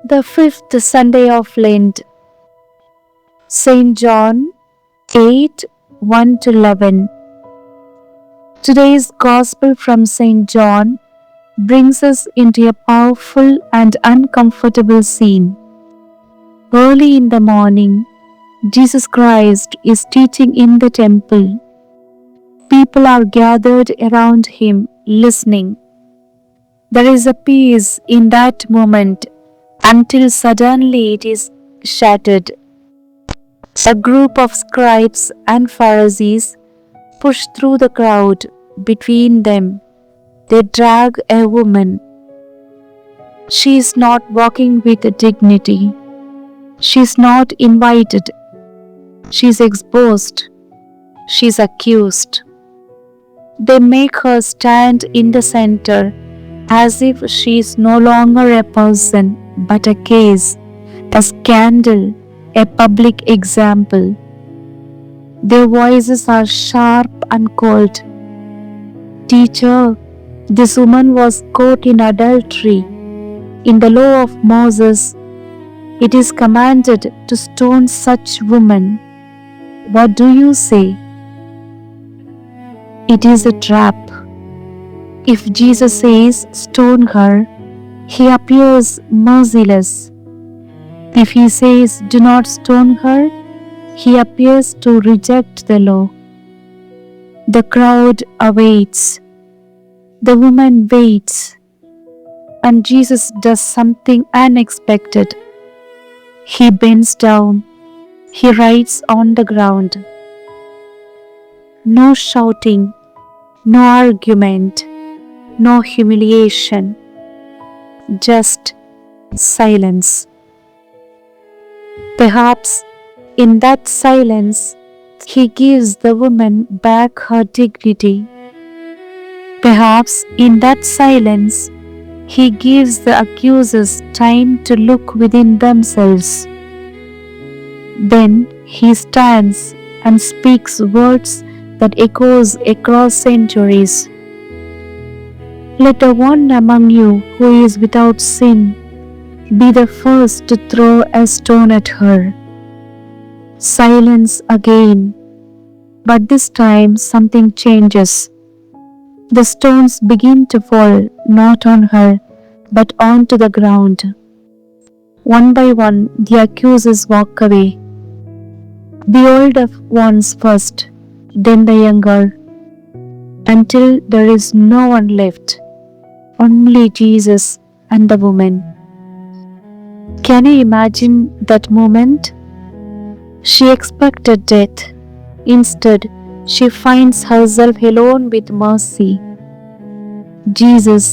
The fifth Sunday of Lent, St. John 8 1-11. Today's Gospel from St. John brings us into a powerful and uncomfortable scene. Early in the morning, Jesus Christ is teaching in the temple. People are gathered around him, listening. There is a peace in that moment until suddenly it is shattered. A group of scribes and Pharisees push through the crowd. Between them, they drag a woman. She is not walking with dignity. She is not invited. She is exposed. She is accused. They make her stand in the center as if she is no longer a person but a case, a scandal, a public example. Their voices are sharp and cold. "Teacher, this woman was caught in adultery. In the law of Moses, it is commanded to stone such woman. What do you say?" It is a trap. If Jesus says stone her, he appears merciless. If he says do not stone her, he appears to reject the law. The crowd awaits. The woman waits. And Jesus does something unexpected. He bends down. He writes on the ground. No shouting, no argument, no humiliation, just silence. Perhaps in that silence, he gives the woman back her dignity. Perhaps in that silence, he gives the accusers time to look within themselves. Then he stands and speaks words that echoes across centuries. "Let the one among you who is without sin be the first to throw a stone at her." Silence again, but this time something changes. The stones begin to fall not on her but onto the ground. One by one, the accusers walk away. The older ones first, then the younger, until there is no one left, only Jesus and the woman. Can you imagine that moment? She expected death. Instead, she finds herself alone with mercy. Jesus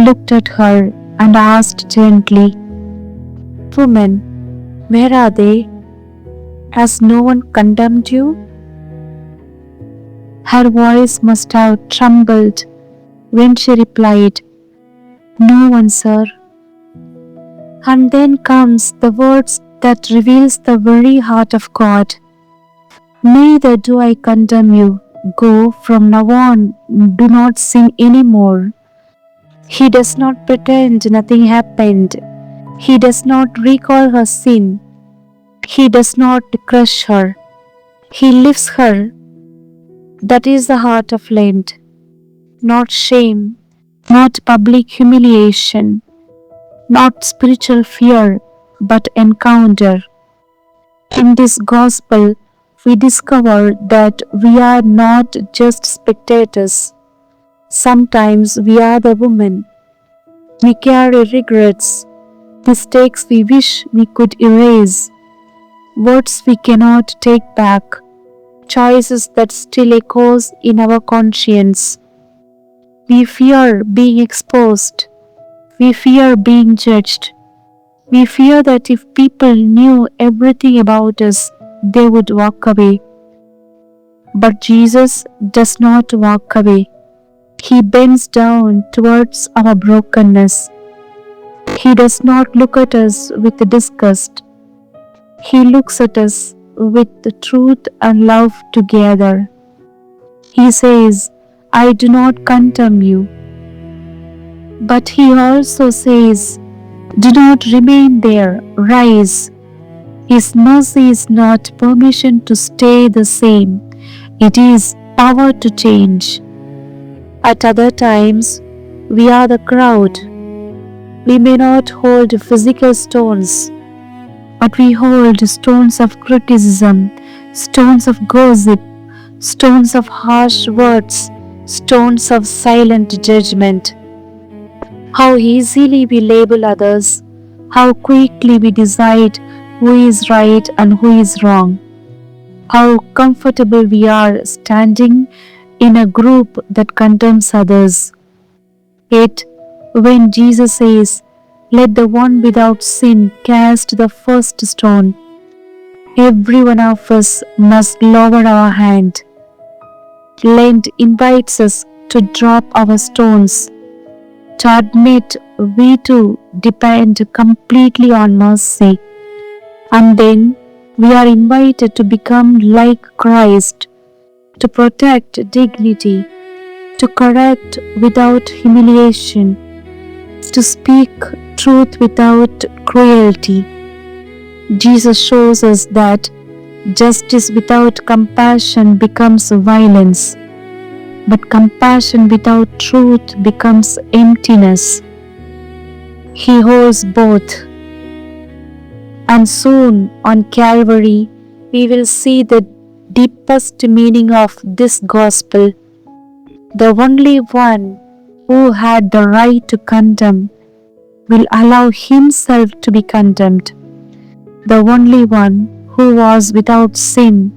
looked at her and asked gently, "Woman, where are they? Has no one condemned you?" Her voice must have trembled when she replied, "No one, sir." And then comes the words that reveals the very heart of God. "Neither do I condemn you. Go from now on, do not sin anymore." He does not pretend nothing happened. He does not recall her sin. He does not crush her. He lifts her. That is the heart of Lent. Not shame, not public humiliation, not spiritual fear, but encounter. In this Gospel, we discover that we are not just spectators. Sometimes we are the woman. We carry regrets, mistakes we wish we could erase, words we cannot take back, choices that still echoes in our conscience. We fear being exposed. We fear being judged. We fear that if people knew everything about us, they would walk away. But Jesus does not walk away. He bends down towards our brokenness. He does not look at us with disgust. He looks at us with the truth and love together. He says, "I do not condemn you." But he also says, Do not remain there, rise. His mercy is not permission to stay the same, it is power to change. At other times, we are the crowd. We may not hold physical stones, but we hold stones of criticism, stones of gossip, stones of harsh words, stones of silent judgment. How easily we label others, how quickly we decide who is right and who is wrong. How comfortable we are standing in a group that condemns others. Yet, when Jesus says, "Let the one without sin cast the first stone," every one of us must lower our hand. Lent invites us to drop our stones, to admit we too depend completely on mercy. And then we are invited to become like Christ, to protect dignity, to correct without humiliation, to speak truth without cruelty. Jesus shows us that justice without compassion becomes violence, but compassion without truth becomes emptiness. He holds both. And soon on Calvary, we will see the deepest meaning of this gospel. The only one who had the right to condemn will allow himself to be condemned. The only one who was without sin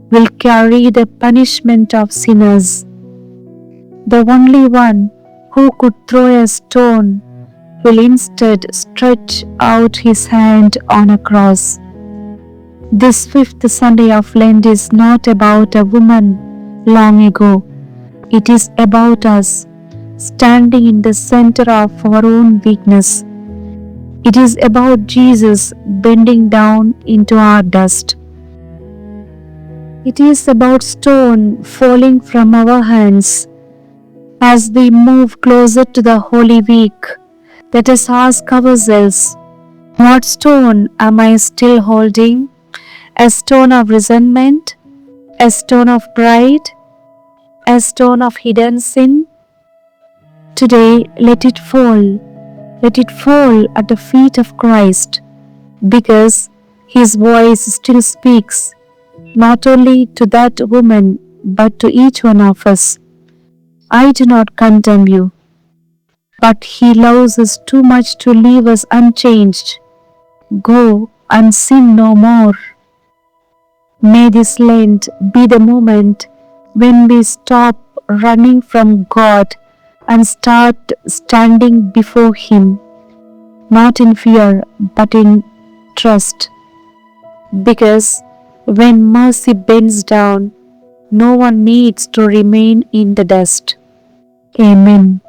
will carry the punishment of sinners. The only one who could throw a stone will instead stretch out his hand on a cross. This fifth Sunday of Lent is not about a woman long ago. It is about us standing in the center of our own weakness. It is about Jesus bending down into our dust. It is about stone falling from our hands. As we move closer to the Holy Week, let us ask ourselves, what stone am I still holding? A stone of resentment? A stone of pride? A stone of hidden sin? Today, let it fall. Let it fall at the feet of Christ, because His voice still speaks, not only to that woman, but to each one of us. I do not condemn you, but He loves us too much to leave us unchanged. Go and sin no more. May this Lent be the moment when we stop running from God and start standing before Him, not in fear but in trust. Because when mercy bends down, no one needs to remain in the dust. Amen.